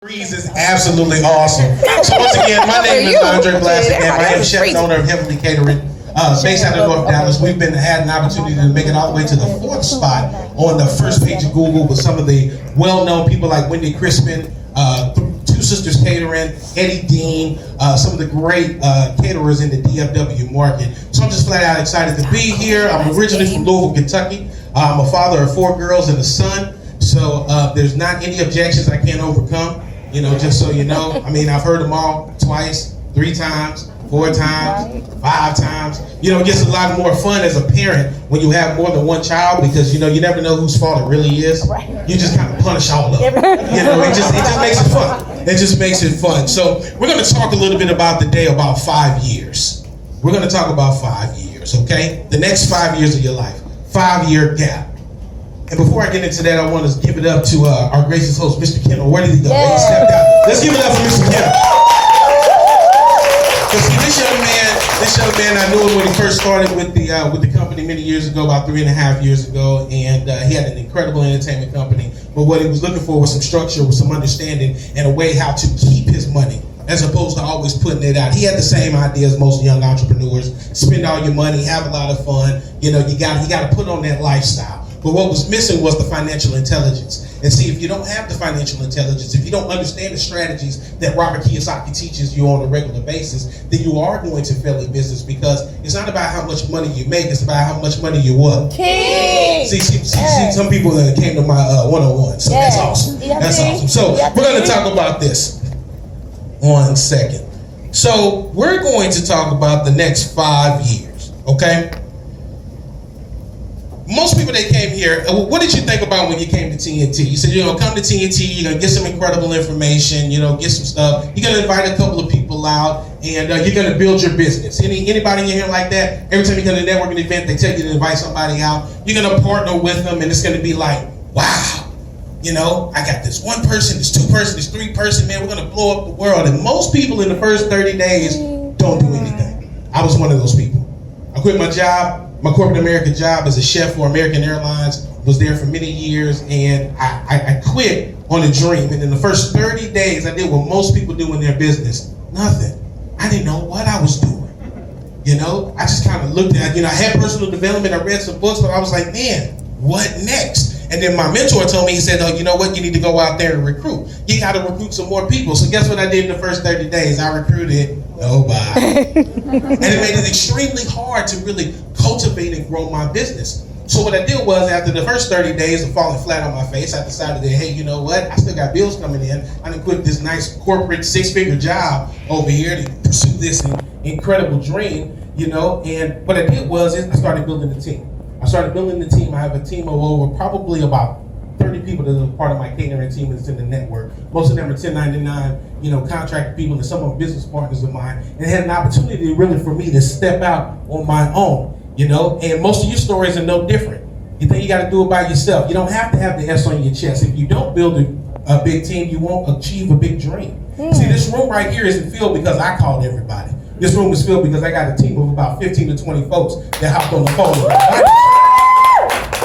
Is absolutely awesome. So once again, my name is Andre Blasek, and I am chef and owner of Heavenly Catering, based out of North Dallas. We've had an opportunity to make it all the way to the 4th spot on the first page of Google with some of the well-known people like Wendy Crispin, Two Sisters Catering, Eddie Dean, some of the great caterers in the DFW market. So I'm just flat out excited to be here. I'm originally from Louisville, Kentucky. I'm a father of 4 girls and a son. So there's not any objections I can't overcome. You know, just so you know, I mean, I've heard them all twice, 3 times, 4 times, 5 times. You know, it gets a lot more fun as a parent when you have more than one child because, you know, you never know whose fault it really is. You just kind of punish all of them. You know, it just makes it fun. It just makes it fun. So we're going to talk a little bit about today about 5 years. We're going to talk about 5 years, okay? The next 5 years of your life, 5-year gap. And before I get into that, I want to give it up to our gracious host, Mr. Kendall. Where did he go? Yeah. He stepped out. Let's give it up for Mr. Kendall. Because see, this young man, I knew him when he first started with the company many years ago, about 3.5 years ago, and he had an incredible entertainment company. But what he was looking for was some structure, was some understanding, and a way how to keep his money, as opposed to always putting it out. He had the same idea as most young entrepreneurs: spend all your money, have a lot of fun. You know, you got to put on that lifestyle. But what was missing was the financial intelligence. And see, if you don't have the financial intelligence, if you don't understand the strategies that Robert Kiyosaki teaches you on a regular basis, then you are going to fail in business because it's not about how much money you make, it's about how much money you what? See, some people came to my one-on-one, so that's awesome. That's awesome. So we're going to talk about this. 1 second. So we're going to talk about the next 5 years, okay? Most people that came here, what did you think about when you came to TNT? You said you're gonna come to TNT, you're gonna get some incredible information, you know, get some stuff. You're gonna invite a couple of people out, and you're gonna build your business. Anybody in here like that? Every time you go to a networking event, they tell you to invite somebody out. You're gonna partner with them, and it's gonna be like, wow, you know, I got this 1 person, this 2 person, this 3 person, man, we're gonna blow up the world. And most people in the first 30 days don't do anything. I was one of those people. I quit my job. My corporate American job as a chef for American Airlines, was there for many years, and I quit on a dream. And in the first 30 days, I did what most people do in their business: nothing. I didn't know what I was doing. You know, I just kind of looked at, you know, I had personal development, I read some books, but I was like, man, what next? And then my mentor told me, he said, oh, you know what, you need to go out there and recruit. You got to recruit some more people. So guess what I did in the first 30 days? I recruited nobody. And it made it extremely hard to really cultivate and grow my business. So what I did was, after the first 30 days of falling flat on my face, I decided that, hey, you know what? I still got bills coming in. I didn't quit this nice corporate 6-figure job over here to pursue this incredible dream, you know. And what I did was, I started building a team. I started building the team. I have a team of over probably about 30 people that are part of my catering team that's in the network. Most of them are 1099, you know, contracted people, and some are business partners of mine. And it had an opportunity really for me to step out on my own, you know. And most of your stories are no different. You think you got to do it by yourself. You don't have to have the S on your chest. If you don't build a big team, you won't achieve a big dream. See, this room right here isn't filled because I called everybody. This room is filled because I got a team of about 15 to 20 folks that hopped on the phone.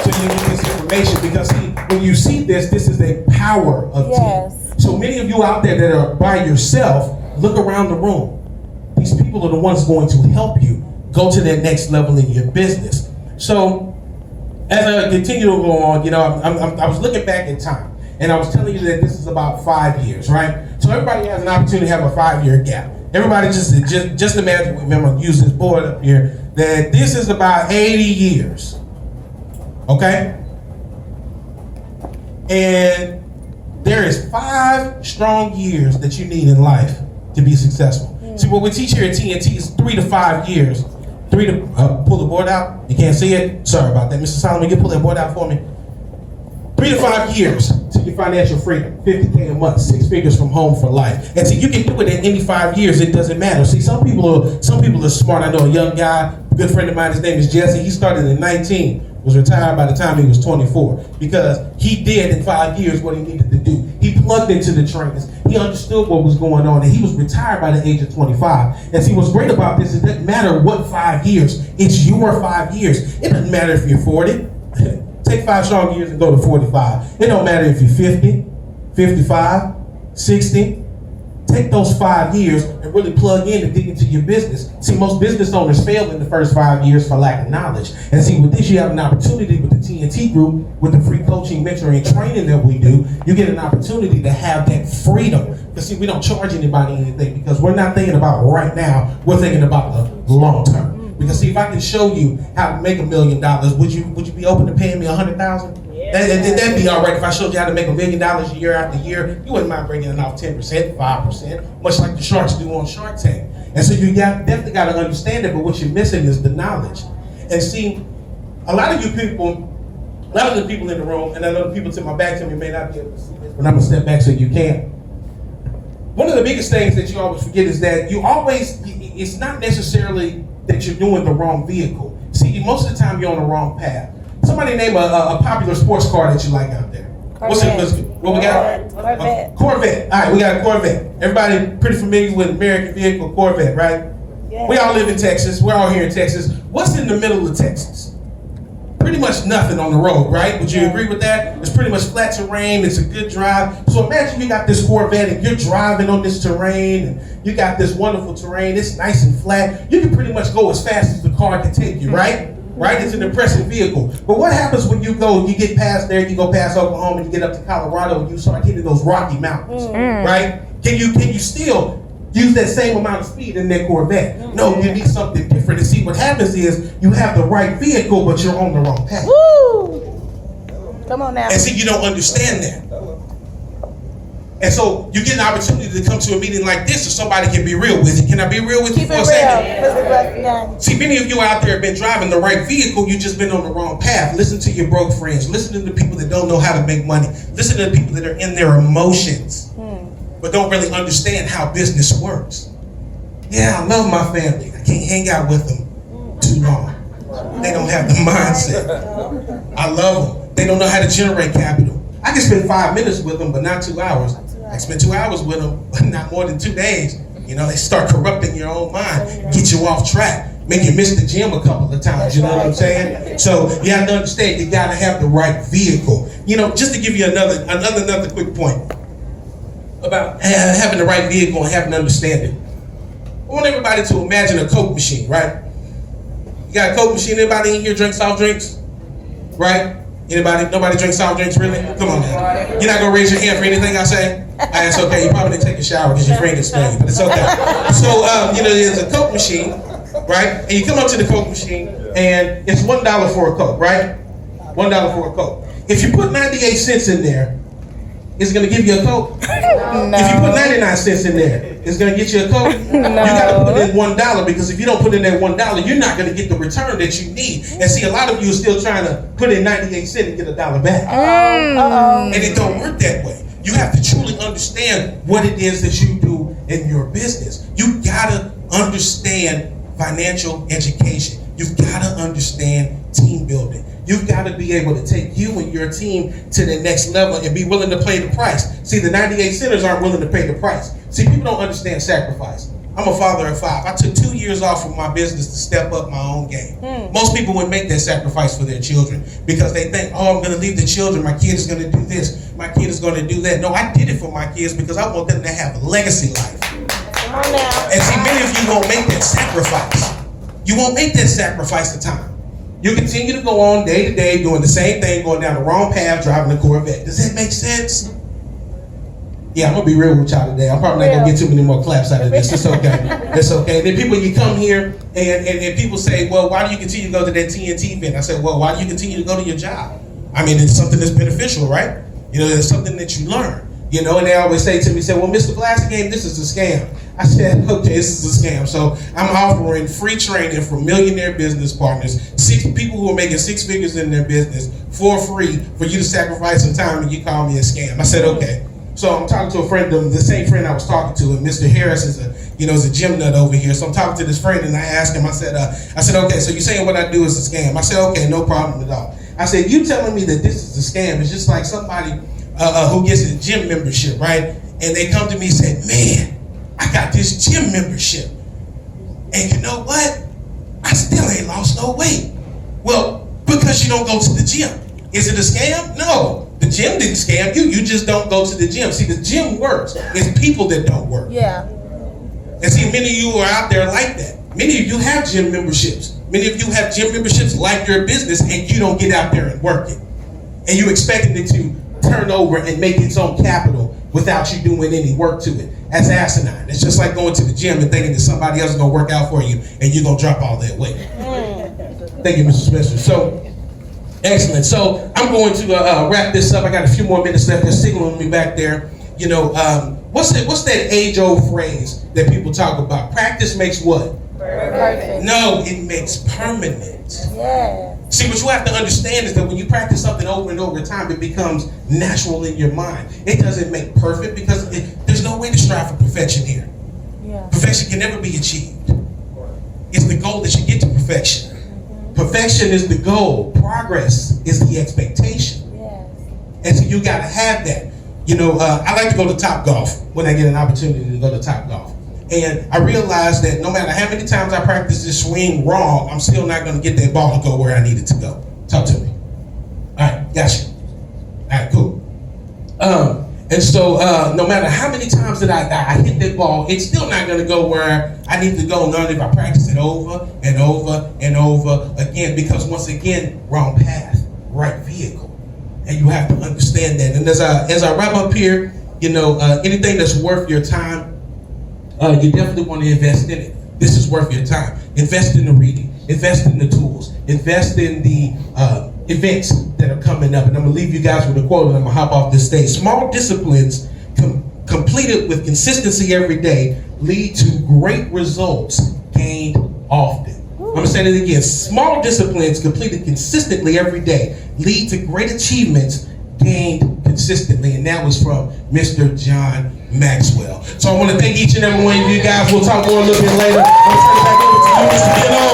So you get this information, because see, when you see this is a power of team. So many of you out there that are by yourself, look around the room. These people are the ones going to help you go to that next level in your business. So as I continue to go on, you know, I was looking back in time, and I was telling you that this is about 5 years, right? So everybody has an opportunity to have a 5-year gap. Everybody just imagine, remember, use this board up here, that this is about 80 years. Okay? And there is 5 strong years that you need in life to be successful. See, what we teach here at TNT is 3 to 5 years. Pull the board out. You can't see it? Sorry about that. Mr. Solomon, you pull that board out for me. 3 to 5 years to your financial freedom. $50K a month, 6 figures from home for life. And see, you can do it in any 5 years. It doesn't matter. See, some people are smart. I know a young guy, a good friend of mine. His name is Jesse. He started in 19. Was retired by the time he was 24, because he did in 5 years what he needed to do. He plugged into the trainers. He understood what was going on, and he was retired by the age of 25. And see, what's great about this is it doesn't matter what 5 years. It's your 5 years. It doesn't matter if you're 40. Take 5 strong years and go to 45. It don't matter if you're 50, 55, 60. Take those 5 years and really plug in and dig into your business. See, most business owners fail in the first 5 years for lack of knowledge. And see, with this, you have an opportunity with the TNT group, with the free coaching, mentoring, and training that we do, you get an opportunity to have that freedom. Because see, we don't charge anybody anything because we're not thinking about right now, we're thinking about the long term. Because see, if I can show you how to make $1 million, would you be open to paying me $100,000? That'd be all right if I showed you how to make $1 million year after year. You wouldn't mind bringing it off 10%, 5%, much like the sharks do on Shark Tank. And so you definitely got to understand it, but what you're missing is the knowledge. And see, a lot of the people in the room, and I know the people to my back to me may not be able to see this, but I'm going to step back so you can. One of the biggest things that you always forget is that it's not necessarily that you're doing the wrong vehicle. See, most of the time you're on the wrong path. Somebody name a popular sports car that you like out there. Corvette. What we got? Corvette. Corvette. All right, we got a Corvette. Everybody pretty familiar with American vehicle, Corvette, right? Yeah. We all live in Texas. We're all here in Texas. What's in the middle of Texas? Pretty much nothing on the road, right? Would you agree with that? It's pretty much flat terrain. It's a good drive. So imagine you got this Corvette and you're driving on this terrain and you got this wonderful terrain. It's nice and flat. You can pretty much go as fast as the car can take you, right? Right? It's an impressive vehicle. But what happens when you get past there, you go past Oklahoma, you get up to Colorado, and you start hitting those Rocky Mountains, right? Can you still use that same amount of speed in that Corvette? No, you need something different. And see, what happens is you have the right vehicle, but you're on the wrong path. Woo! Come on now. And see, you don't understand that. And so you get an opportunity to come to a meeting like this so somebody can be real with you. Can I be real with you for a second? See, many of you out there have been driving the right vehicle, you've just been on the wrong path. Listen to your broke friends. Listen to the people that don't know how to make money. Listen to the people that are in their emotions, but don't really understand how business works. Yeah, I love my family. I can't hang out with them too long. They don't have the mindset. I love them. They don't know how to generate capital. I can spend 5 minutes with them, but not 2 hours. I spend 2 hours with them, but not more than 2 days. You know, they start corrupting your own mind, get you off track, make you miss the gym a couple of times. You know what I'm saying? So you have to understand, you got to have the right vehicle. You know, just to give you another quick point about having the right vehicle and having understanding. I want everybody to imagine a Coke machine, right? You got a Coke machine. Anybody in here drink soft drinks? Right? Anybody? Nobody drinks soft drinks, really? Come on now. You're not going to raise your hand for anything I say? That's okay. You probably didn't take a shower because your friend is smelling, but it's okay. So, there's a Coke machine, right? And you come up to the Coke machine, and it's $1 for a Coke, right? $1 for a Coke. If you put 98 cents in there, it's going to give you a Coke? No. If you put 99 cents in there, it's going to get you a Coke? No. You got to put in $1 because if you don't put in that $1, you're not going to get the return that you need. And see, a lot of you are still trying to put in 98 cents and get $1 back. And it don't work that way. You have to truly understand what it is that you do in your business. You got to understand financial education. You've got to understand team building. You've got to be able to take you and your team to the next level and be willing to pay the price. See, the 98 centers aren't willing to pay the price. See, people don't understand sacrifice. I'm a father of 5. I took 2 years off from my business to step up my own game. Most people wouldn't make that sacrifice for their children because they think, oh, I'm going to leave the children. My kid is going to do this. My kid is going to do that. No, I did it for my kids because I want them to have a legacy life. Come on now. And see, many of you won't make that sacrifice. You won't make that sacrifice of time. You continue to go on day to day doing the same thing, going down the wrong path, driving a Corvette. Does that make sense? Yeah, I'm going to be real with y'all today. I'm probably not going to get too many more claps out of this. It's okay. It's okay. And then people, you come here and people say, well, why do you continue to go to that TNT event? I said, well, why do you continue to go to your job? I mean, it's something that's beneficial, right? You know, it's something that you learn. You know, and they always say to me, well, Mr. Plastic Game, this is a scam. I said, okay, this is a scam. So I'm offering free training for millionaire business partners, 6 people who are making 6 figures in their business for free for you to sacrifice some time and you call me a scam. I said, okay. So I'm talking to a friend, the same friend I was talking to, and Mr. Harris is a gym nut over here. So I'm talking to this friend and I asked him, I said, okay, so you're saying what I do is a scam. I said, okay, no problem at all. I said, you telling me that this is a scam. It's just like somebody who gets a gym membership, right? And they come to me and say, man, I got this gym membership. And you know what? I still ain't lost no weight. Well, because you don't go to the gym. Is it a scam? No. The gym didn't scam you. You just don't go to the gym. See, the gym works. It's people that don't work. Yeah. And see, many of you are out there like that. Many of you have gym memberships. Many of you have gym memberships like your business, and you don't get out there and work it. And you expecting it to turn over and make its own capital without you doing any work to it. That's asinine. It's just like going to the gym and thinking that somebody else is going to work out for you and you're going to drop all that weight. Thank you, Mr. Spencer. So, excellent. So, I'm going to wrap this up. I got a few more minutes left. They're signaling me back there. You know, what's that age-old phrase that people talk about? Practice makes what? Perfect. No, it makes permanent. Yeah. See, what you have to understand is that when you practice something over and over time, it becomes natural in your mind. It doesn't make perfect because there's no way to strive for perfection here. Yeah. Perfection can never be achieved. It's the goal that you get to perfection. Perfection is the goal. Progress is the expectation. Yes. And so you got to have that. You know, I like to go to Topgolf when I get an opportunity to go to Topgolf. And I realized that no matter how many times I practice this swing wrong, I'm still not going to get that ball to go where I need it to go. Talk to me. All right, gotcha. All right, cool. And so no matter how many times that I hit that ball, it's still not going to go where I need to go, not if I practice it over and over and over again, because once again, wrong path, right vehicle. And you have to understand that. And as I wrap up here, you know, anything that's worth your time, you definitely want to invest in it. This is worth your time. Invest in the reading. Invest in the tools. Invest in the events that are coming up. And I'm going to leave you guys with a quote and I'm going to hop off this stage. Small disciplines completed with consistency every day lead to great results gained often. I'm going to say that again. Small disciplines completed consistently every day lead to great achievements gained consistently. And that was from Mr. John Maxwell. So I want to thank each and every one of you guys. We'll talk more a little bit later. I'm going to turn it back over to you, Mr. Gino.